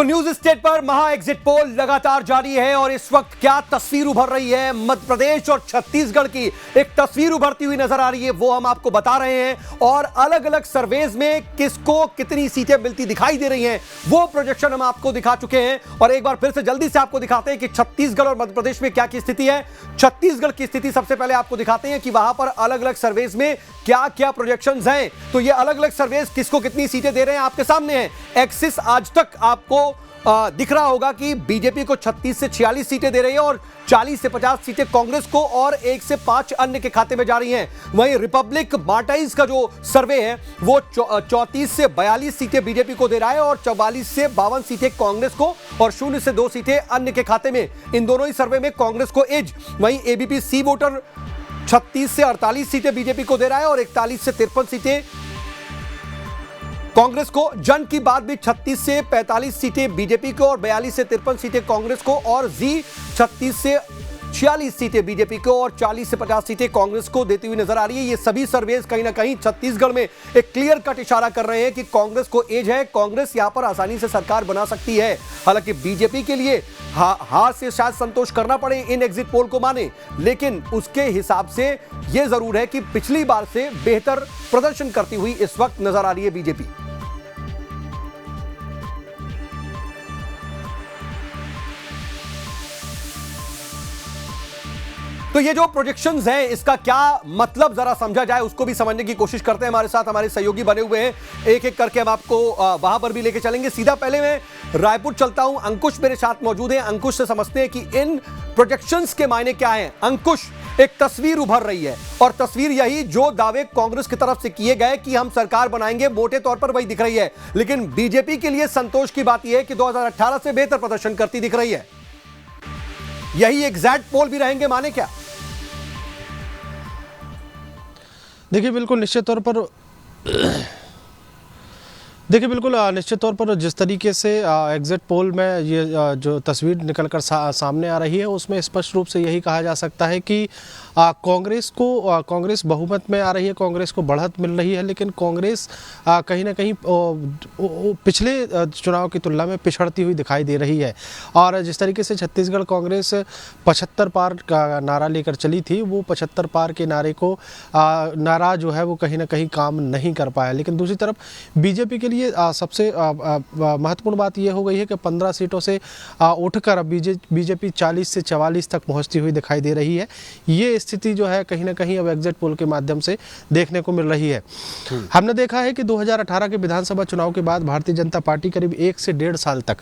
तो news state पर महा एग्जिट पोल लगातार जारी है और इस वक्त क्या तस्वीर उभर रही है मध्य प्रदेश और छत्तीसगढ़ की एक तस्वीर उभरती हुई नजर आ रही है, वो हम आपको बता रहे हैं। और अलग अलग सर्वेज में किसको कितनी सीटें मिलती दिखाई दे रही हैं वो प्रोजेक्शन हम आपको दिखा चुके हैं। और एक बार फिर से जल्दी से आपको दिखाते हैं कि छत्तीसगढ़ और मध्य प्रदेश में क्या की स्थिति है। छत्तीसगढ़ की स्थिति सबसे पहले आपको दिखाते हैं कि वहां पर अलग अलग सर्वेज में क्या क्या प्रोजेक्शंस हैं। तो ये अलग अलग सर्वेज किसको कितनी सीटें दे रहे हैं आपके सामने है। एक्सिस आज तक आपको दिख रहा होगा कि बीजेपी को 36 से 46 सीटें दे रही है और 40 से 50 सीटें कांग्रेस को और 1 से 5 अन्य के खाते में जा रही हैं। वहीं रिपब्लिक मार्टाइज का जो सर्वे है वो 34 से 42 सीटें बीजेपी को दे रहा है और 44 से 52 सीटें कांग्रेस को और 0 से 2 सीटें अन्य के खाते में। इन दोनों ही सर्वे में कांग्रेस को एज। वहीं एबीपी सी वोटर 36 से 48 सीटें बीजेपी को दे रहा है और 41 से 53 सीटें कांग्रेस को। जन की बात भी 36 से 45 सीटें बीजेपी को और 42 से 53 सीटें कांग्रेस को और जी 36 से 46 सीटें बीजेपी को और 40 से 50 सीटें कांग्रेस को देती हुई नजर आ रही है। ये सभी सर्वेज कहीं ना कहीं छत्तीसगढ़ में एक क्लियर कट इशारा कर रहे हैं कि कांग्रेस को एज है, कांग्रेस यहां पर आसानी से सरकार बना सकती है। हालांकि बीजेपी के लिए हार से शायद संतोष करना पड़े इन एग्जिट पोल को माने, लेकिन उसके हिसाब से यह जरूर है कि पिछली बार से बेहतर प्रदर्शन करती हुई इस वक्त नजर आ रही है बीजेपी। तो ये जो प्रोजेक्शंस हैं इसका क्या मतलब जरा समझा जाए, उसको भी समझने की कोशिश करते हैं। हमारे साथ हमारे सहयोगी बने हुए हैं, एक एक करके हम आपको वहां पर भी लेके चलेंगे। सीधा पहले मैं रायपुर चलता हूं, अंकुश मेरे साथ मौजूद हैं। अंकुश से समझते हैं कि इन प्रोजेक्शंस के मायने क्या हैं। अंकुश, एक तस्वीर उभर रही है और तस्वीर यही जो दावे कांग्रेस की तरफ से किए गए कि हम सरकार बनाएंगे, मोटे तौर पर वही दिख रही है। लेकिन बीजेपी के लिए संतोष की बात यह है कि 2018 से बेहतर प्रदर्शन करती दिख रही है। यही एग्जैक्ट पोल भी रहेंगे माने क्या? देखिए बिल्कुल निश्चित तौर पर निश्चित तौर पर जिस तरीके से एग्जिट पोल में ये जो तस्वीर निकलकर सामने आ रही है उसमें स्पष्ट रूप से यही कहा जा सकता है कि कांग्रेस बहुमत में आ रही है, कांग्रेस को बढ़त मिल रही है। लेकिन कांग्रेस कहीं ना कहीं पिछले चुनाव की तुलना में पिछड़ती हुई दिखाई दे रही है। और जिस तरीके से छत्तीसगढ़ कांग्रेस 75 पार का नारा लेकर चली थी, वो 75 पार के नारे को नारा जो है वो कहीं ना कहीं काम नहीं कर पाया। लेकिन दूसरी तरफ बीजेपी के लिए सबसे महत्वपूर्ण बात यह हो गई है कि 15 सीटों से उठकर अब बीजेपी 40 से 44 तक पहुंचती हुई दिखाई दे रही है। ये स्थिति जो है कहीं ना कहीं अब एग्जिट पोल के माध्यम से देखने को मिल रही है। हमने देखा है कि 2018 के विधानसभा चुनाव के बाद भारतीय जनता पार्टी करीब 1 से 1.5 साल तक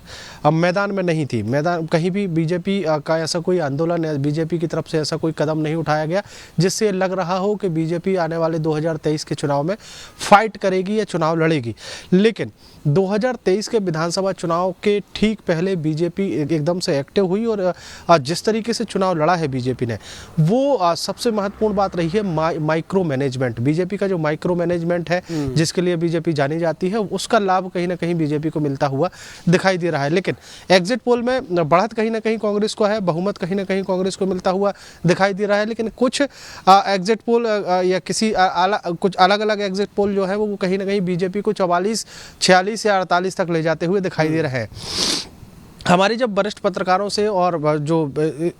मैदान में नहीं थी। मैदान कहीं भी बीजेपी का ऐसा कोई आंदोलन, बीजेपी की तरफ से ऐसा कोई कदम नहीं उठाया गया जिससे लग रहा हो कि बीजेपी आने वाले 2023 के चुनाव में फाइट करेगी या चुनाव लड़ेगी। लेकिन 2023 के विधानसभा चुनाव के ठीक पहले बीजेपी एकदम से एक्टिव हुई और जिस तरीके से चुनाव लड़ा है बीजेपी ने, वो सबसे महत्वपूर्ण बात रही है माइक्रो मैनेजमेंट। बीजेपी का जो माइक्रो मैनेजमेंट है जिसके लिए बीजेपी जानी जाती है, उसका लाभ कहीं ना कहीं बीजेपी को मिलता हुआ दिखाई दे रहा है। लेकिन एग्जिट पोल में बढ़त कहीं ना कहीं कांग्रेस को है, बहुमत कहीं ना कहीं कांग्रेस को मिलता हुआ दिखाई दे रहा है। लेकिन कुछ एग्जिट पोल या कुछ अलग अलग एग्जिट पोल जो है वो कहीं ना कहीं बीजेपी को 44, 46 से 48 तक ले जाते हुए दिखाई दे रहे हैं। हमारी जब वरिष्ठ पत्रकारों से और जो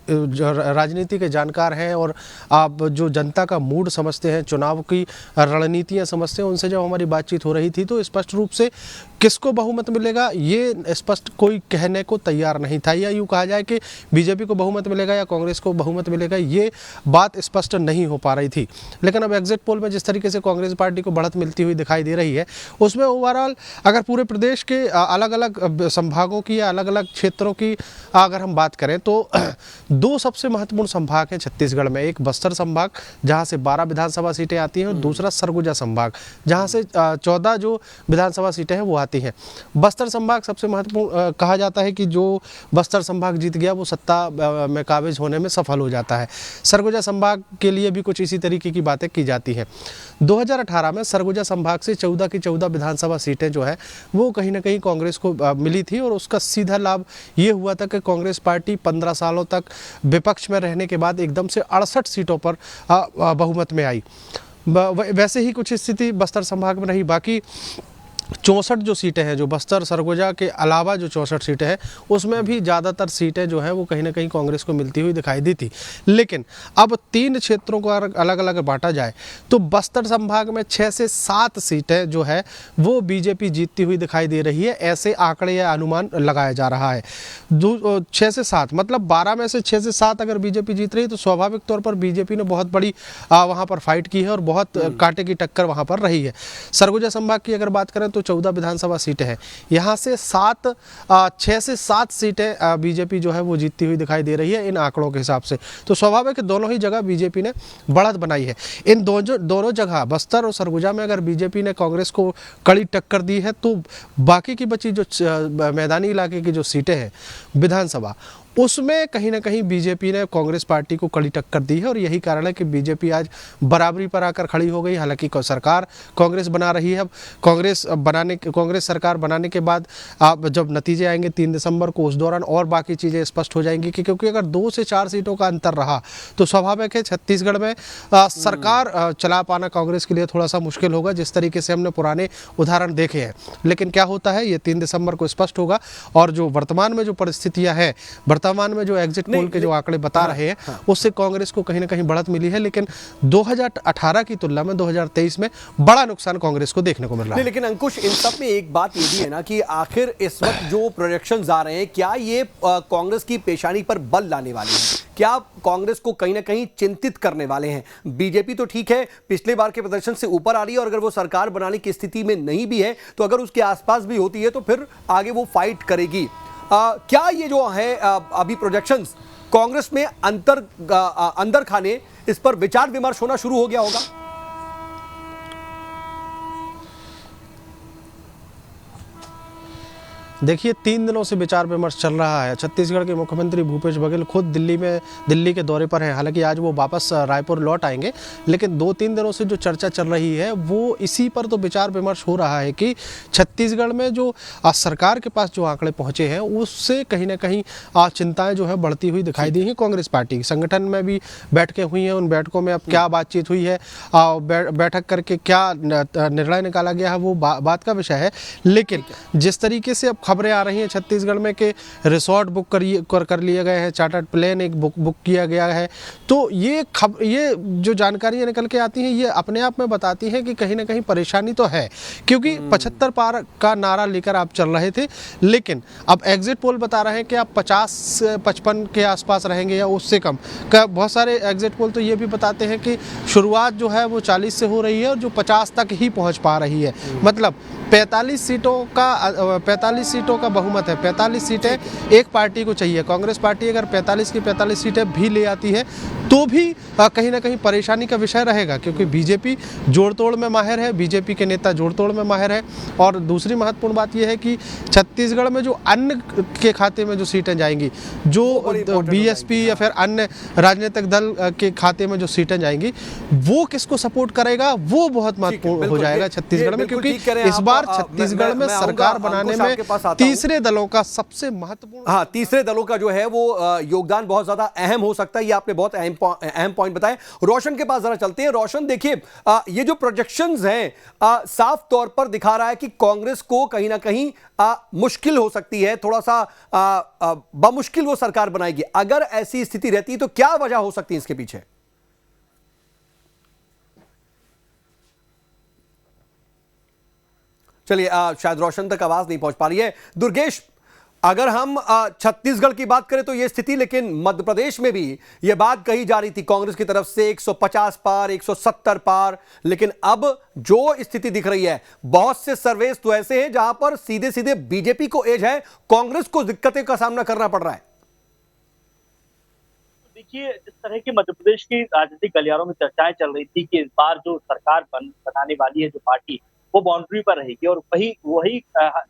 राजनीति के जानकार हैं और आप जो जनता का मूड समझते हैं, चुनाव की रणनीतियां समझते हैं, उनसे जब हमारी बातचीत हो रही थी तो स्पष्ट रूप से किसको बहुमत मिलेगा ये स्पष्ट कोई कहने को तैयार नहीं था। या यूँ कहा जाए कि बीजेपी को बहुमत मिलेगा या कांग्रेस को बहुमत मिलेगा, ये बात स्पष्ट नहीं हो पा रही थी। लेकिन अब एग्जिट पोल में जिस तरीके से कांग्रेस पार्टी को बढ़त मिलती हुई दिखाई दे रही है, उसमें ओवरऑल अगर पूरे प्रदेश के अलग अलग संभागों की या अलग अलग क्षेत्रों की अगर हम बात करें तो 2 सबसे महत्वपूर्ण संभाग हैं छत्तीसगढ़ में। एक बस्तर संभाग जहां से 12 विधानसभा सीटें आती हैं और दूसरा सरगुजा संभाग जहां से 14 जो विधानसभा सीटें हैं वो आती हैं। बस्तर संभाग सबसे महत्वपूर्ण कहा जाता है कि जो बस्तर संभाग जीत गया वो सत्ता में काबिज होने में सफल हो जाता है। सरगुजा संभाग के लिए भी कुछ इसी तरीके की बातें की जाती हैं। 2018 में सरगुजा संभाग से 14 की 14 विधानसभा सीटें जो है वो कहीं ना कहीं कांग्रेस को मिली थी और उसका सीधा लाभ ये हुआ था कि कांग्रेस पार्टी 15 सालों तक विपक्ष में रहने के बाद एकदम से 68 सीटों पर बहुमत में आई। वैसे ही कुछ स्थिति बस्तर संभाग में रही। बाकी 64 जो सीटें हैं, जो बस्तर सरगुजा के अलावा जो 64 सीटें हैं, उसमें भी ज़्यादातर सीटें जो है वो कहीं ना कहीं कांग्रेस को मिलती हुई दिखाई दी थी। लेकिन अब 3 क्षेत्रों को अलग अलग बांटा जाए तो बस्तर संभाग में 6 से 7 सीटें जो है वो बीजेपी जीतती हुई दिखाई दे रही है, ऐसे आंकड़े या अनुमान लगाया जा रहा है। 6 से 7 मतलब 12 में से 6 से 7 अगर बीजेपी जीत रही है तो स्वाभाविक तौर पर बीजेपी ने बहुत बड़ी वहाँ पर फाइट की है और बहुत कांटे की टक्कर वहाँ पर रही है। सरगुजा संभाग की अगर बात करें तो 14 विधानसभा सीटें हैं, यहाँ से 6 से 7 सीटें बीजेपी जो है वो जीतती हुई दिखाई दे रही है इन आंकड़ों के हिसाब से। तो स्वाभाविक है दोनों ही जगह बीजेपी ने बढ़त बनाई है। इन दोनों जगह बस्तर और सरगुजा में अगर बीजेपी ने कांग्रेस को कड़ी टक्कर दी है तो बाकी की बची जो मैदानी इलाके की जो सीटें हैं विधानसभा, उसमें कहीं ना कहीं बीजेपी ने कांग्रेस पार्टी को कड़ी टक्कर दी है और यही कारण है कि बीजेपी आज बराबरी पर आकर खड़ी हो गई। हालांकि सरकार कांग्रेस बना रही है। अब कांग्रेस सरकार बनाने के बाद आप जब नतीजे आएंगे 3 दिसंबर को, उस दौरान और बाकी चीज़ें स्पष्ट हो जाएंगी कि क्योंकि अगर 2 से 4 सीटों का अंतर रहा तो स्वाभाविक है छत्तीसगढ़ में सरकार चला पाना कांग्रेस के लिए थोड़ा सा मुश्किल होगा, जिस तरीके से हमने पुराने उदाहरण देखे हैं। लेकिन क्या होता है ये 3 दिसंबर को स्पष्ट होगा। और जो वर्तमान में जो परिस्थितियां हैं, वर्तमान में जो एग्जिट पोल के जो आंकड़े बता रहे हैं उससे कांग्रेस को कहीं ना कहीं बढ़त मिली है, लेकिन 2018 की तुलना में 2023 में बड़ा नुकसान कांग्रेस को देखने को मिल रहा है। लेकिन अंकुश, इन सब में एक बात ये भी है ना कि आखिर इस वक्त जो प्रोजेक्शंस आ रहे हैं, क्या ये कांग्रेस की पेशानी पर बल लाने वाले हैं? क्या कांग्रेस को कहीं ना कहीं चिंतित करने वाले हैं? बीजेपी तो ठीक है, पिछले बार के प्रदर्शन से ऊपर आ रही है और अगर वो सरकार बनाने की स्थिति में नहीं भी है तो अगर उसके आसपास भी होती है तो फिर आगे वो फाइट करेगी। क्या ये जो है अभी प्रोजेक्शंस कांग्रेस में अंदर खाने, इस पर विचार विमर्श होना शुरू हो गया होगा? देखिए 3 दिनों से विचार विमर्श चल रहा है। छत्तीसगढ़ के मुख्यमंत्री भूपेश बघेल खुद दिल्ली के दौरे पर हैं। हालांकि आज वो वापस रायपुर लौट आएंगे, लेकिन 2-3 दिनों से जो चर्चा चल रही है वो इसी पर तो विचार विमर्श हो रहा है कि छत्तीसगढ़ में जो सरकार के पास जो आंकड़े पहुंचे हैं उससे कहीं ना कहीं चिंताएं जो है बढ़ती हुई दिखाई दी हैं। कांग्रेस पार्टी संगठन में भी बैठकें हुई हैं, उन बैठकों में अब क्या बातचीत हुई है, बैठक करके क्या निर्णय निकाला गया है वो बात का विषय है। लेकिन जिस तरीके से अब खबरें आ रही हैं छत्तीसगढ़ में कि रिसोर्ट बुक कर लिए गए हैं, चार्टर्ड प्लेन एक बुक किया गया है, तो ये जो जानकारियां निकल के आती हैं ये अपने आप में बताती हैं कि कहीं ना कहीं परेशानी तो है, क्योंकि 75 पार का नारा लेकर आप चल रहे थे, लेकिन अब एग्जिट पोल बता रहे हैं कि आप 50-55 के आसपास रहेंगे या उससे कम का। बहुत सारे एग्जिट पोल तो ये भी बताते हैं कि शुरुआत जो है वो 40 से हो रही है और जो 50 तक ही पहुंच पा रही है। मतलब 45 सीटों का बहुमत है, 45 सीटें एक पार्टी को चाहिए। कांग्रेस पार्टी अगर 45 की 45 सीटें भी ले आती है तो भी कहीं ना कहीं परेशानी का विषय रहेगा, क्योंकि बीजेपी जोड़ तोड़ में माहिर है, बीजेपी के नेता जोड़ तोड़ में माहिर है। और दूसरी महत्वपूर्ण बात यह है कि छत्तीसगढ़ में जो अन्य के खाते में जो सीटें जाएंगी, जो बीएसपी या फिर अन्य राजनीतिक दल के खाते में जो सीटें जाएंगी, वो किसको सपोर्ट करेगा वो बहुत महत्वपूर्ण हो जाएगा छत्तीसगढ़ में, क्योंकि इस बार छत्तीसगढ़ में सरकार बनाने में तीसरे दलों का सबसे महत्वपूर्ण तीसरे दलों का जो है वो योगदान बहुत ज्यादा अहम हो सकता है। ये आपने बहुत अहम पॉइंट बताए। रोशन के पास जरा चलते हैं। रोशन, देखिए ये जो प्रोजेक्शंस हैं साफ तौर पर दिखा रहा है कि कांग्रेस को कहीं ना कहीं मुश्किल हो सकती है, थोड़ा सा बमुश्किल वो सरकार बनाएगी। अगर ऐसी स्थिति रहती है तो क्या वजह हो सकती है इसके पीछे? चलिए शायद रोशन तक आवाज नहीं पहुंच पा रही है। दुर्गेश, अगर हम छत्तीसगढ़ की बात करें तो यह स्थिति, लेकिन मध्य प्रदेश में भी यह बात कही जा रही थी कांग्रेस की तरफ से 150 पार, 170 पार, लेकिन अब जो स्थिति दिख रही है, बहुत से सर्वेस तो ऐसे हैं जहां पर सीधे सीधे बीजेपी को एज है, कांग्रेस को दिक्कतें का सामना करना पड़ रहा है। देखिए, जिस तरह की मध्य प्रदेश की राजनीतिक गलियारों में चर्चाएं चल रही थी कि इस बार जो सरकार बनाने वाली है जो पार्टी, वो बाउंड्री पर रहेगी, और वही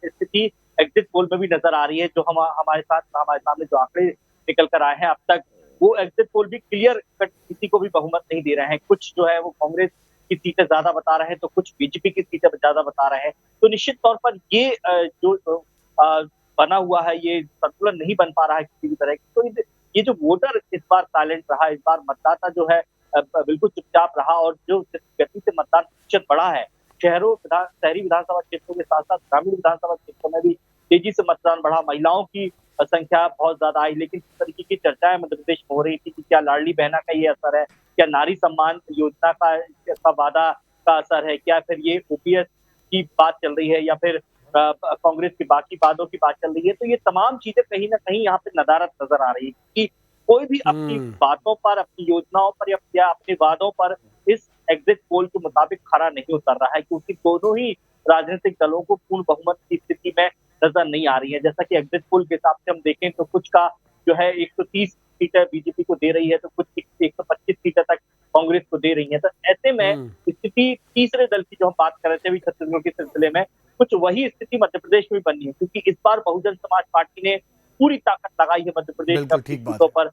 स्थिति एग्जिट पोल में भी नजर आ रही है। जो हमारे सामने जो आंकड़े निकल कर आए हैं अब तक, वो एग्जिट पोल भी क्लियर कट किसी को भी बहुमत नहीं दे रहे हैं। कुछ जो है वो कांग्रेस की सीटें ज्यादा बता रहे हैं तो कुछ बीजेपी की सीटें ज्यादा बता रहे हैं। तो निश्चित तौर पर ये जो बना हुआ है, ये संतुलन नहीं बन पा रहा है किसी भी तरह की। तो ये जो वोटर इस बार साइलेंट रहा, इस बार मतदाता जो है बिल्कुल चुपचाप रहा, और जो गति से मतदान प्रतिशत बढ़ा है शहरी विधानसभा क्षेत्रों के साथ साथ ग्रामीण विधानसभा क्षेत्रों में भी तेजी से मतदान बढ़ा, महिलाओं की संख्या बहुत ज्यादा आई। लेकिन इस तरीके की चर्चाएं मध्य प्रदेश में हो रही थी कि क्या लाडली बहना का ये असर है, क्या नारी सम्मान योजना का वादा का असर है, क्या फिर ये ओपीएस की बात चल रही है, या फिर कांग्रेस के बाकी वादों की बात चल रही है। तो ये तमाम चीजें कहीं ना कहीं यहाँ पे नदारद नजर आ रही है कि कोई भी अपनी बातों पर, अपनी योजनाओं पर या अपने वादों पर इस एग्जिट पोल के मुताबिक खरा नहीं उतर रहा है, क्योंकि दोनों ही राजनीतिक दलों को पूर्ण बहुमत की स्थिति में नजर नहीं आ रही है। जैसा कि एग्जिट पोल के हिसाब से हम देखें तो कुछ का जो है 130 सीटें बीजेपी को दे रही है, तो कुछ 125 सीटें तक कांग्रेस को दे रही है। तो ऐसे में स्थिति तीसरे दल की जो हम बात कर रहे थे अभी छत्तीसगढ़ के सिलसिले में, कुछ वही स्थिति मध्य प्रदेश में बनी है, क्योंकि इस बार बहुजन समाज पार्टी ने पूरी ताकत लगाई है मध्य प्रदेश की सीटों पर।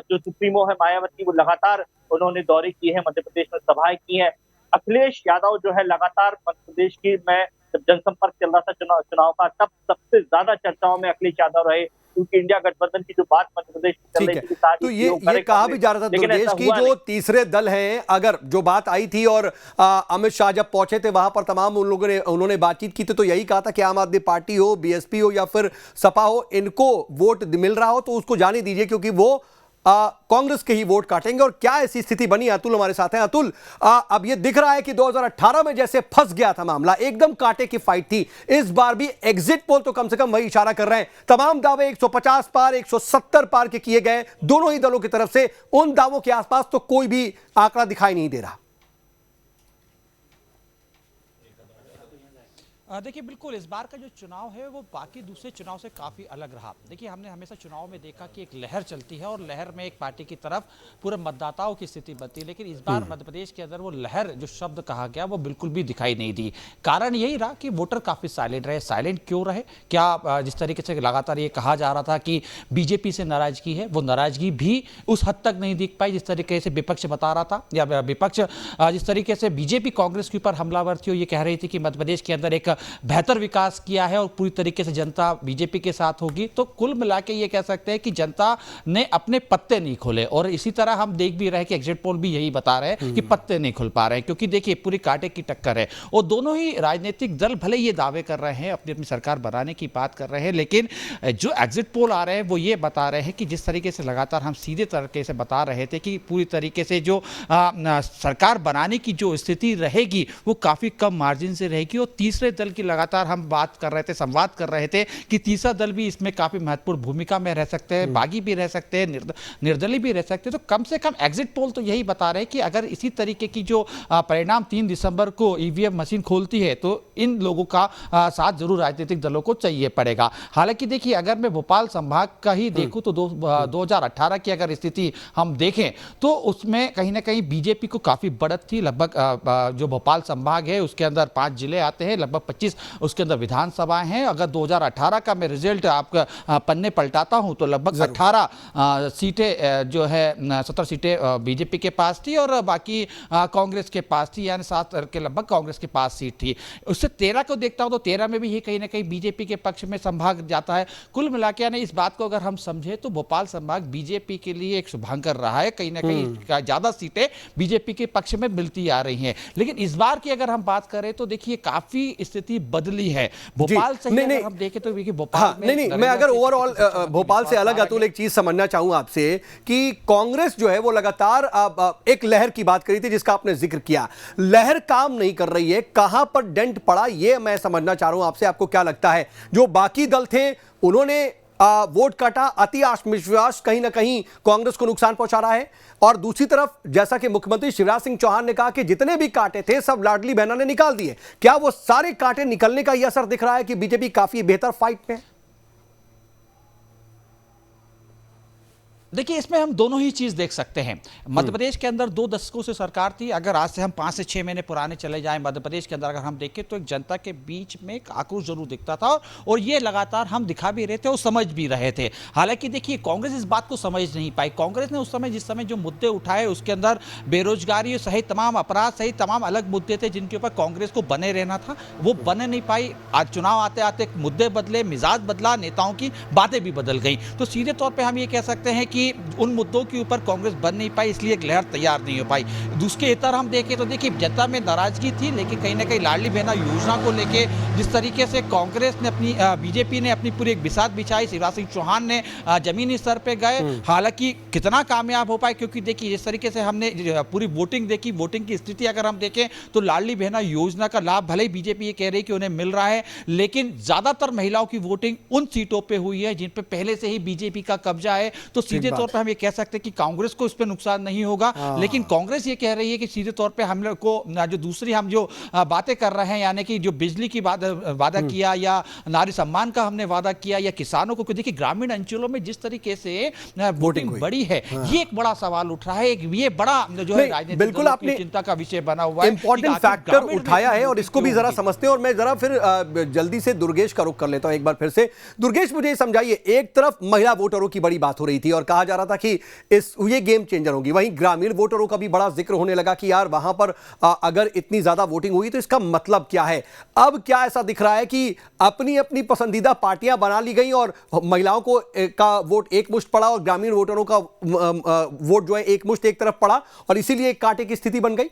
जो सुप्रीमो है मायावती, वो लगातार उन्होंने दौरे किए हैं, मध्य प्रदेश में सभाएं की हैं। अखिलेश यादव जो है लगातार मध्य प्रदेश की, मैं जब जनसंपर्क चल रहा था चुनाव का, तब सबसे ज्यादा चर्चाओं में अखिलेश यादव रहे, क्योंकि इंडिया गठबंधन की जो बात मध्य प्रदेश में चल रही थी, तो ये कहा भी जा रहा था दुर्गेश की जो तीसरे दल हैं, अगर जो बात आई थी और अमित शाह जब पहुंचे थे वहां पर तमाम उन लोगों ने उन्होंने बातचीत की थी, तो यही कहा था कि आम आदमी पार्टी हो, बीएसपी हो या फिर सपा हो, इनको वोट मिल रहा हो तो उसको जाने दीजिए, क्योंकि वो कांग्रेस के ही वोट काटेंगे। और क्या ऐसी स्थिति बनी? अतुल हमारे साथ हैं। अतुल, अब ये दिख रहा है कि 2018 में जैसे फंस गया था मामला, एकदम कांटे की फाइट थी, इस बार भी एग्जिट पोल तो कम से कम वही इशारा कर रहे हैं। तमाम दावे 150 पार 170 पार के किए गए दोनों ही दलों की तरफ से, उन दावों के आसपास तो कोई भी आंकड़ा दिखाई नहीं दे रहा। देखिए बिल्कुल इस बार का जो चुनाव है वो बाकी दूसरे चुनाव से काफ़ी अलग रहा। देखिए हमने हमेशा चुनाव में देखा कि एक लहर चलती है और लहर में एक पार्टी की तरफ पूरे मतदाताओं की स्थिति बनती है, लेकिन इस बार मध्य प्रदेश के अंदर वो लहर जो शब्द कहा गया वो बिल्कुल भी दिखाई नहीं दी। कारण यही रहा कि वोटर काफ़ी साइलेंट रहे। साइलेंट क्यों रहे? क्या जिस तरीके से लगातार ये कहा जा रहा था कि बीजेपी से नाराजगी है, वो नाराजगी भी उस हद तक नहीं दिख पाई जिस तरीके से विपक्ष बता रहा था, या विपक्ष जिस तरीके से बीजेपी कांग्रेस के ऊपर हमलावर थी और ये कह रही थी कि मध्य प्रदेश के अंदर एक बेहतर विकास किया है और पूरी तरीके से जनता बीजेपी के साथ होगी। तो कुल मिला के ये कह सकते हैं कि जनता ने अपने पत्ते नहीं खोले, और इसी तरह हम देख भी रहे कि एग्जिट पोल भी यही बता रहे हैं कि पत्ते नहीं खुल पा रहे हैं, क्योंकि देखिए पूरी कांटे की टक्कर है। और दोनों ही राजनीतिक दल भले ये दावे कर रहे हैं, अपनी अपनी सरकार बनाने की बात कर रहे हैं, लेकिन जो एग्जिट पोल आ रहे हैं वो ये बता रहे हैं कि जिस तरीके से लगातार हम सीधे तरीके से बता रहे थे कि पूरी तरीके से जो सरकार बनाने की जो स्थिति रहेगी वो काफ़ी कम मार्जिन से रहेगी। और तीसरे दल की लगातार हम बात कर रहे थे, संवाद कर रहे थे कि तीसरा दल भी इसमें काफी महत्वपूर्ण भूमिका में रह सकते हैं, बागी भी रह सकते हैं, निर्दलीय भी रह सकते हैं। तो कम से कम एग्जिट पोल तो यही बता रहे हैं कि अगर इसी तरीके की जो परिणाम 3 दिसंबर को ईवीएम मशीन खोलती है तो इन लोगों का साथ जरूर राजनीतिक दलों को चाहिए पड़ेगा। हालांकि देखिए अगर मैं भोपाल संभाग का ही देखूं तो 2018 की अगर स्थिति हम देखें तो उसमें कहीं ना कहीं बीजेपी को काफी बढ़त थी। लगभग जो भोपाल संभाग है उसके अंदर 5 जिले आते हैं, लगभग 25 उसके अंदर विधानसभाएं हैं। अगर 2018 का मैं रिजल्ट आपका पन्ने पलटाता हूं तो लगभग 18 सीटें जो है 17 सीटें बीजेपी के पास थी और बाकी कांग्रेस के पास थी, यानी 7 के लगभग कांग्रेस के पास सीट थी। उससे 13 को देखता हूं तो 13 में भी ये कहीं ना कहीं बीजेपी के पक्ष में संभाग जाता है। कुल मिला के यानी इस बात को अगर हम समझे तो भोपाल संभाग बीजेपी के लिए एक शुभांकर रहा है, कहीं ना कहीं ज्यादा सीटें बीजेपी के पक्ष में मिलती आ रही हैं। लेकिन इस बार की अगर हम बात करें तो देखिए काफी स्थिति बदली है भोपाल से। अगर हम देखें तो देखिए भोपाल में नहीं मैं अगर ओवरऑल भोपाल से अलग अतुल एक चीज समझना चाहूं आपसे कि कांग्रेस जो है वो लगातार एक लहर की बात करी थी जिसका आपने जिक्र किया, लहर काम नहीं कर रही है, कहां पर डेंट पड़ा ये मैं समझना चाह रहा हूं आपसे। आपको क्या लगता है जो बाकी दल थे उन्होंने वोट काटा, अति आत्मविश्वास कहीं ना कहीं कांग्रेस को नुकसान पहुंचा रहा है, और दूसरी तरफ जैसा कि मुख्यमंत्री शिवराज सिंह चौहान ने कहा कि जितने भी कांटे थे सब लाडली बहना ने निकाल दिए, क्या वो सारे कांटे निकलने का यह असर दिख रहा है कि बीजेपी काफी बेहतर फाइट में? देखिए इसमें हम दोनों ही चीज देख सकते हैं। मध्य प्रदेश के अंदर 2 दशकों से सरकार थी। अगर आज से हम 5 से 6 महीने पुराने चले जाएं मध्य प्रदेश के अंदर अगर हम देखें तो एक जनता के बीच में एक आक्रोश जरूर दिखता था और ये लगातार हम दिखा भी रहे थे और समझ भी रहे थे। हालांकि देखिए कांग्रेस इस बात को समझ नहीं पाई। कांग्रेस ने उस समय जिस समय जो मुद्दे उठाए उसके अंदर बेरोजगारी सहित तमाम अपराध सहित तमाम अलग मुद्दे थे जिनके ऊपर कांग्रेस को बने रहना था, वो बने नहीं पाई। आज चुनाव आते आते मुद्दे बदले, मिजाज बदला, नेताओं की बातें भी बदल गई। तो सीधे तौर पर हम ये कह सकते हैं कि कि उन मुद्दों के ऊपर कांग्रेस बन नहीं पाई, इसलिए एक लहर तैयार नहीं हो पाई। दूसरे इतर हम देखें तो देखिए जनता में नाराजगी थी, लेकिन कहीं ना कहीं लाडली बहना योजना को लेके जिस तरीके से कांग्रेस ने अपनी बीजेपी ने अपनी पूरी एक बिसात बिछाई, शिवराज सिंह चौहान ने जमीनी स्तर पे गए। हालांकि कितना कामयाब हो पाए, क्योंकि देखिए जिस तरीके से हमने पूरी वोटिंग देखी, वोटिंग की स्थिति अगर हम देखें तो लाडली बहना योजना का लाभ भले ही बीजेपी ये कह रही है कि उन्हें मिल रहा है, लेकिन ज्यादातर महिलाओं की वोटिंग उन सीटों पे हुई है जिन पे पहले से ही बीजेपी का कब्जा है। तो सीधे तौर पे हम ये कह सकते हैं कि कांग्रेस को इस पे नुकसान नहीं होगा, लेकिन कांग्रेस ये कह रही है कि सीधे तौर पे हम लोग को जो दूसरी हम जो बातें कर रहे हैं, यानी कि जो बिजली की वादा किया या नारी सम्मान का हमने वादा किया या किसानों को, देखिए ग्रामीण अंचलों में जिस तरीके से वोटिंग बढ़ी है, ये एक बड़ा सवाल उठ रहा है, ये बड़ा जो है राजनीतिक बिल्कुल आपने चिंता का विषय बना हुआ है, इंपॉर्टेंट फैक्टर उठाया है और इसको भी जरा समझते हैं। और मैं जरा फिर जल्दी से दुर्गेश का रुख कर लेता हूं एक बार फिर से। दुर्गेश, मुझे समझाइए, एक तरफ महिला वोटरों की बड़ी बात हो रही थी और कहा जा रहा था कि ये गेम चेंजर होगी, वहीं ग्रामीण वोटरों का भी बड़ा जिक्र होने लगा कि यार वहां पर अगर इतनी ज्यादा वोटिंग हुई तो इसका मतलब क्या है। अब क्या ऐसा दिख रहा है कि अपनी अपनी पसंदीदा पार्टियां बना ली गई और महिलाओं को का वोट एक मुश्त पड़ा और ग्रामीण वोटरों का वोट जो है एक मुश्त एक तरफ पड़ा और इसीलिए एक कांटे की स्थिति बन गई?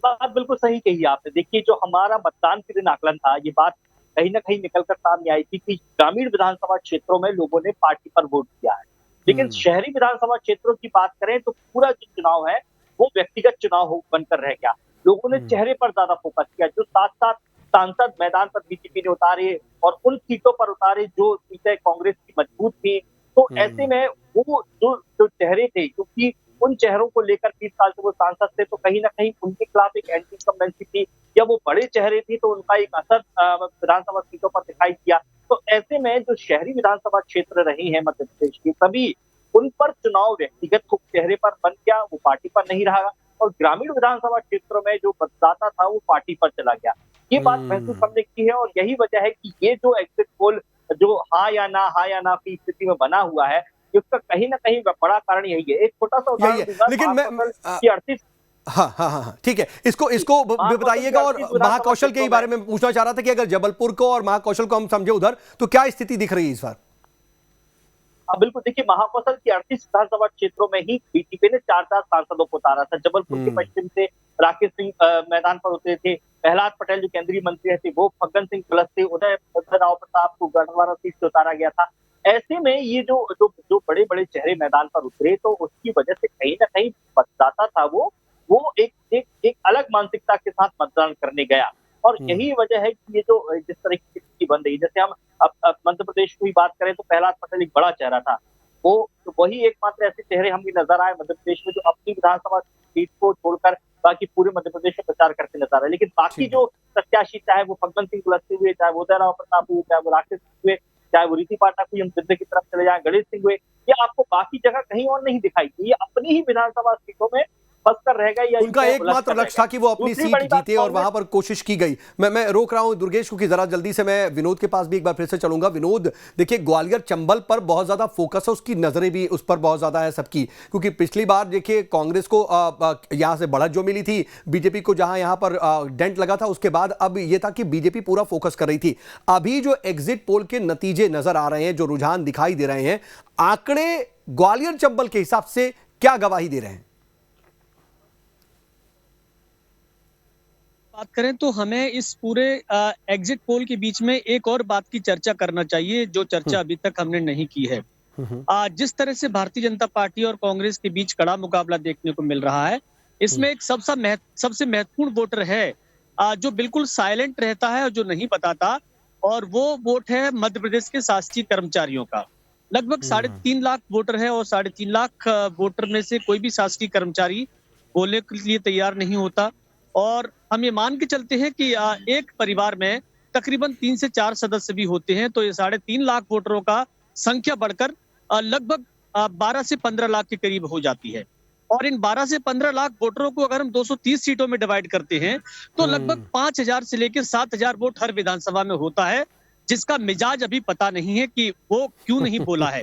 बात बिल्कुल सही कही आपने। देखिए जो हमारा मतदान के दिन आकलन था, ये बात कहीं ना कहीं निकलकर सामने आई थी कि ग्रामीण विधानसभा क्षेत्रों में लोगों ने पार्टी पर वोट दिया है, लेकिन शहरी विधानसभा क्षेत्रों की बात करें तो पूरा जो चुनाव है वो व्यक्तिगत चुनाव बनकर रह गया। लोगों ने चेहरे पर ज्यादा फोकस किया। जो 7-7 सांसद मैदान पर बीजेपी ने उतारे और उन सीटों पर उतारे जो सीटें कांग्रेस की मजबूत थी, तो ऐसे में वो जो चेहरे थे, क्योंकि उन चेहरों को लेकर 30 साल से वो सांसद थे, तो कहीं ना कहीं उनके खिलाफ एक एंटी इनकम्बेंसी थी, या वो बड़े चेहरे थे तो उनका एक असर विधानसभा सीटों पर दिखाई दिया। तो ऐसे में जो शहरी विधानसभा क्षेत्र रहे हैं मध्य प्रदेश के, तभी उन पर चुनाव व्यक्तिगत चेहरे पर बन गया, वो पार्टी पर नहीं रहा, और ग्रामीण विधानसभा क्षेत्रों में जो मतदाता था वो पार्टी पर चला गया। ये बात महसूस करने की है, और यही वजह है कि ये जो एग्जिट पोल जो हाँ या ना की स्थिति में बना हुआ है, इसका कहीं ना कहीं बड़ा कारण यही है। एक छोटा सा उदाहरण दूंगा, लेकिन मैं 38 हाँ ठीक है, इसको बताइएगा। और महाकौशल के बारे में पूछना चाह रहा था कि अगर जबलपुर को और महाकौशल को हम समझे उधर, तो क्या स्थिति दिख रही है इस बार? बिल्कुल, देखिए महाकौशल की 38 विधानसभा क्षेत्रों में ही बीजेपी ने 4 सांसदों को उतारा था। जबलपुर के पश्चिम से राकेश सिंह मैदान पर उतरे थे, प्रहलाद पटेल जो केंद्रीय मंत्री थे वो, फग्गन सिंह कुलस्ते थे, उदय राव प्रताप को गढ़वारा सीट से उतारा गया था। ऐसे में ये जो बड़े बड़े चेहरे मैदान पर उतरे, तो उसकी वजह से कहीं ना कहीं मतदाता था वो एक अलग मानसिकता के साथ मतदान करने गया। और यही वजह है कि ये जो जिस तरह की स्थिति बन रही है, जैसे हम अब मध्य प्रदेश की बात करें तो प्रहलाद पटेल एक बड़ा चेहरा था, वो तो वही एकमात्र ऐसे चेहरे हमें नजर आए मध्य प्रदेश में जो अपनी विधानसभा सीट को छोड़कर बाकी पूरे मध्य प्रदेश में प्रचार करते नजर आए। लेकिन बाकी जो प्रत्याशी, चाहे वो फग्गन सिंह कुलस्ते हुए, चाहे वो उदय राव प्रताप हुए, चाहे वो राकेश हुए, चाहे वो रीति पाठक हुई, हम दिल्ली की तरफ चले जाए, गणेश सिंह हुए, ये आपको बाकी जगह कहीं और नहीं दिखाई। ये अपनी ही विधानसभा सीटों में फंसकर रह गए, या उनका एकमात्र लक्ष्य था कि वो अपनी सीट जीते और वहां पर कोशिश की गई। मैं रोक रहा हूं दुर्गेश को कि जरा जल्दी से मैं विनोद के पास भी एक बार फिर से चलूंगा। विनोद, देखिए ग्वालियर चंबल पर बहुत ज्यादा फोकस है, उसकी नजरें भी उस पर बहुत ज्यादा है सबकी, क्योंकि पिछली बार देखिए कांग्रेस को यहां से बढ़त जो मिली थी, बीजेपी को जहां यहां पर डेंट लगा था, उसके बाद अब ये था कि बीजेपी पूरा फोकस कर रही थी। अभी जो एग्जिट पोल के नतीजे नजर आ रहे हैं, जो रुझान दिखाई दे रहे हैं, आंकड़े ग्वालियर चंबल के हिसाब से क्या गवाही दे रहे हैं? बात करें तो हमें इस पूरे एग्जिट पोल के बीच में एक और बात की चर्चा करना चाहिए, जो चर्चा अभी तक हमने नहीं की है। जिस तरह से भारतीय जनता पार्टी और कांग्रेस के बीच कड़ा मुकाबला देखने को मिल रहा है, इसमें एक सबसे महत्वपूर्ण वोटर है जो बिल्कुल साइलेंट रहता है और जो नहीं बताता, और वो वोट है मध्य प्रदेश के शासकीय कर्मचारियों का। लगभग 3.5 लाख वोटर है, और 3.5 लाख वोटर में से कोई भी शासकीय कर्मचारी बोलने के लिए तैयार नहीं होता। और हम ये मान के चलते हैं कि एक परिवार में तकरीबन 3 से 4 सदस्य भी होते हैं, तो ये 3.5 लाख वोटरों का संख्या बढ़कर लगभग 12 से 15 लाख के करीब हो जाती है। और इन 12 से 15 लाख वोटरों को अगर हम 230 सीटों में डिवाइड करते हैं, तो लगभग 5,000 से लेकर 7,000 वोट हर विधानसभा में होता है, जिसका मिजाज अभी पता नहीं है कि वो क्यों नहीं बोला है।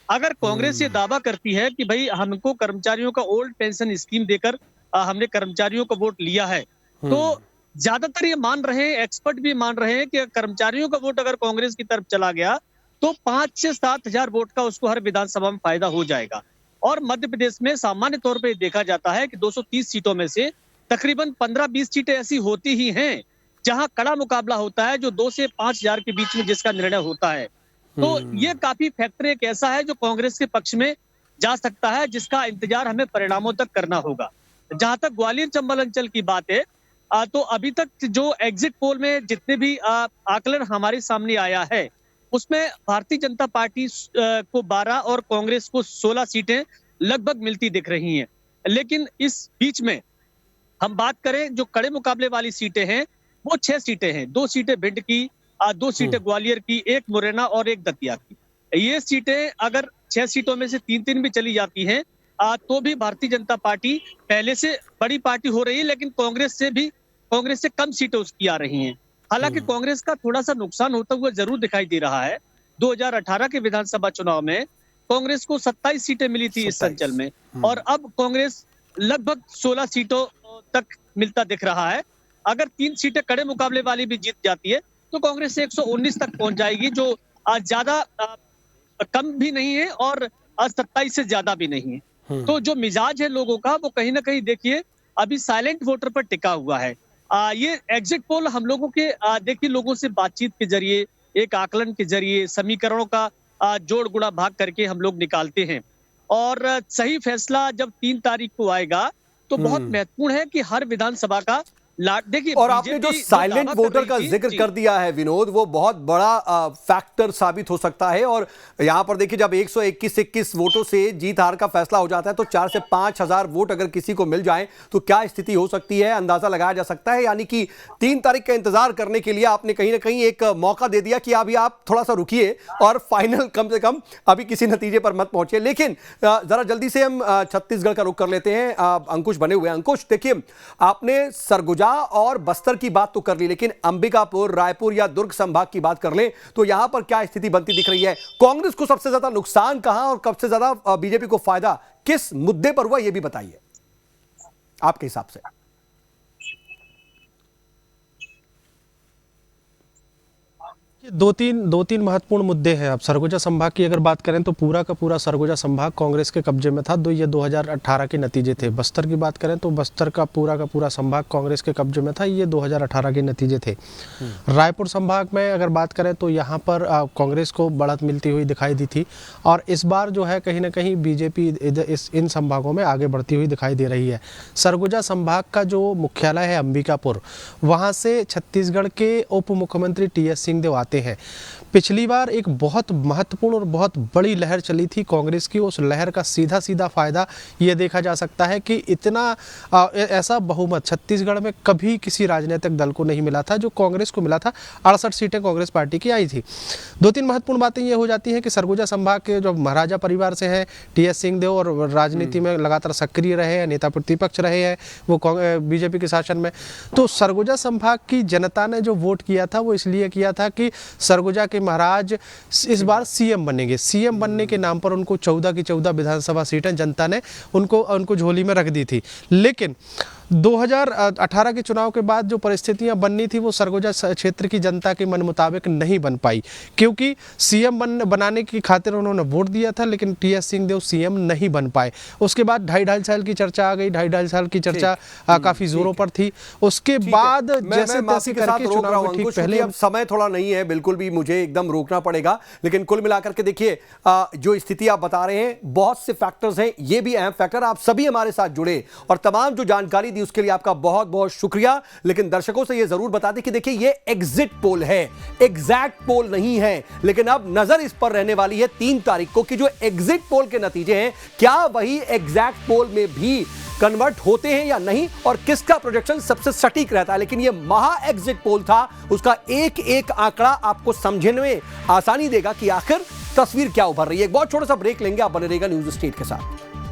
अगर कांग्रेस ये दावा करती है कि भाई हमको कर्मचारियों का ओल्ड पेंशन स्कीम देकर हमने कर्मचारियों का वोट लिया है, तो ज्यादातर ये मान रहे हैं, एक्सपर्ट भी मान रहे हैं कि कर्मचारियों का वोट अगर कांग्रेस की तरफ चला गया तो 5 से 7 हजार वोट का उसको हर विधानसभा में फायदा हो जाएगा। और मध्य प्रदेश में सामान्य तौर पे देखा जाता है कि 230 सीटों में से तकरीबन 15-20 सीटें ऐसी होती ही हैं जहां कड़ा मुकाबला होता है, जो 2 से 5 हजार के बीच में जिसका निर्णय होता है। तो ये काफी फैक्टर एक ऐसा है जो कांग्रेस के पक्ष में जा सकता है, जिसका इंतजार हमें परिणामों तक करना होगा। जहां तक ग्वालियर चंबल अंचल की बात है, तो अभी तक जो एग्जिट पोल में जितने भी आकलन हमारे सामने आया है, उसमें भारतीय जनता पार्टी को 12 और कांग्रेस को 16 सीटें लगभग मिलती दिख रही हैं। लेकिन इस बीच में हम बात करें जो कड़े मुकाबले वाली सीटें हैं, वो 6 सीटें हैं। 2 सीटें भिंड की, 2 सीटें ग्वालियर की, 1 मुरैना और 1 दतिया की। ये सीटें अगर 6 सीटों में से 3-3 भी चली जाती हैं, तो भी भारतीय जनता पार्टी पहले से बड़ी पार्टी हो रही है, लेकिन कांग्रेस से कम सीटें उसकी आ रही हैं। हालांकि कांग्रेस का थोड़ा सा नुकसान होता हुआ जरूर दिखाई दे रहा है। 2018 के विधानसभा चुनाव में कांग्रेस को 27 सीटें मिली थी इस अंचल में, और अब कांग्रेस लगभग 16 सीटों तक मिलता दिख रहा है। अगर 3 सीटें कड़े मुकाबले वाली भी जीत जाती है तो कांग्रेस 119 तक पहुंच जाएगी, जो ज्यादा कम भी नहीं है और 27 से ज्यादा भी नहीं है। तो जो मिजाज है लोगों का, वो कहीं ना कहीं देखिए अभी साइलेंट वोटर पर टिका हुआ है। ये एग्जिट पोल हम लोगों के देखिए लोगों से बातचीत के जरिए, एक आकलन के जरिए, समीकरणों का जोड़ गुणा भाग करके हम लोग निकालते हैं, और सही फैसला जब 3 तारीख को आएगा तो बहुत महत्वपूर्ण है कि हर विधानसभा का देखिए। और आपने जो साइलेंट वोटर का जिक्र कर दिया है विनोद, वो बहुत बड़ा फैक्टर साबित हो सकता है। और यहां पर देखिए, जब 121 वोटों से जीत हार का फैसला हो जाता है तो 4 से 5 हजार वोट अगर किसी को मिल जाए तो क्या स्थिति हो सकती है, अंदाजा लगाया जा सकता है। यानी कि 3 तारीख का इंतजार करने के लिए आपने कहीं ना कहीं एक मौका दे दिया कि अभी आप थोड़ा सा रुकिए और फाइनल कम से कम अभी किसी नतीजे पर मत पहुंचे। लेकिन जरा जल्दी से हम छत्तीसगढ़ का रुख कर लेते हैं। अंकुश बने हुए हैं। अंकुश, देखिए आपने सरगुजा और बस्तर की बात तो कर ली, लेकिन अंबिकापुर, रायपुर या दुर्ग संभाग की बात कर लें तो यहां पर क्या स्थिति बनती दिख रही है? कांग्रेस को सबसे ज्यादा नुकसान कहां और सबसे ज्यादा बीजेपी को फायदा किस मुद्दे पर हुआ, यह भी बताइए आपके हिसाब से। दो तीन महत्वपूर्ण मुद्दे हैं। अब सरगुजा संभाग की अगर बात करें तो पूरा का पूरा सरगुजा संभाग कांग्रेस के कब्जे में था। ये 2018 के नतीजे थे। बस्तर की बात करें तो बस्तर का पूरा संभाग कांग्रेस के कब्जे में था। ये 2018 के नतीजे थे। रायपुर संभाग में अगर बात करें तो यहाँ पर कांग्रेस को बढ़त मिलती हुई दिखाई दी थी, और इस बार जो है कहीं ना कहीं बीजेपी इन संभागों में आगे बढ़ती हुई दिखाई दे रही है। सरगुजा संभाग का जो मुख्यालय है अंबिकापुर, वहाँ से छत्तीसगढ़ के उप मुख्यमंत्री TS सिंहदेव आते हैं। पिछली बार एक बहुत महत्वपूर्ण और बहुत बड़ी लहर चली थी कांग्रेस की। उस लहर का सीधा फायदा ये देखा जा सकता है कि इतना ऐसा बहुमत छत्तीसगढ़ में कभी किसी राजनीतिक दल को नहीं मिला था जो कांग्रेस को मिला था। 68 सीटें कांग्रेस पार्टी की आई थी। 2-3 महत्वपूर्ण बातें ये हो जाती हैं कि सरगुजा संभाग के जो महाराजा परिवार से हैं TS सिंहदेव, और राजनीति में लगातार सक्रिय रहे हैं, नेता प्रतिपक्ष रहे हैं वो बीजेपी के शासन में। तो सरगुजा संभाग की जनता ने जो वोट किया था वो इसलिए किया था कि सरगुजा के महाराज इस बार सीएम बनेंगे। सीएम बनने के नाम पर उनको 14 की 14 विधानसभा सीटें जनता ने उनको झोली में रख दी थी। लेकिन 2018 के चुनाव के बाद जो परिस्थितियां बननी थी वो सरगुजा क्षेत्र की जनता के मन मुताबिक नहीं बन पाई, क्योंकि सीएम बनाने की खातिर उन्होंने वोट दिया था, लेकिन TS सिंहदेव सीएम नहीं बन पाए। उसके बाद 2.5 साल की चर्चा आ गई। 2.5 साल की चर्चा काफी जोरों पर थी। उसके बाद जैसे तैसे करके चुनाव ठीक पहले, अब समय थोड़ा नहीं है, बिल्कुल भी मुझे एकदम रोकना पड़ेगा। लेकिन कुल मिलाकर के देखिए जो स्थिति आप बता रहे हैं, बहुत से फैक्टर्स हैं, ये भी अहम फैक्टर। आप सभी हमारे साथ जुड़े और तमाम जो जानकारी दी उसके लिए आपका बहुत बहुत शुक्रिया। लेकिन दर्शकों से यह जरूर बता दें कि देखिए ये एग्जिट पोल है, एग्जैक्ट पोल नहीं है। लेकिन अब नजर इस पर रहने वाली है 3 तारीख को कि जो एग्जिट पोल के नतीजे हैं क्या वही एग्जैक्ट पोल में भी कन्वर्ट होते हैं या नहीं, और किसका प्रोजेक्शन सबसे सटीक रहता है। लेकिन यह महा एग्जिट पोल था, उसका एक एक आंकड़ा आपको समझने में आसानी देगा कि आखिर तस्वीर क्या उभर रही है। एक बहुत छोटा सा ब्रेक लेंगे, आप बने रहिएगा न्यूज़ स्टेट के साथ।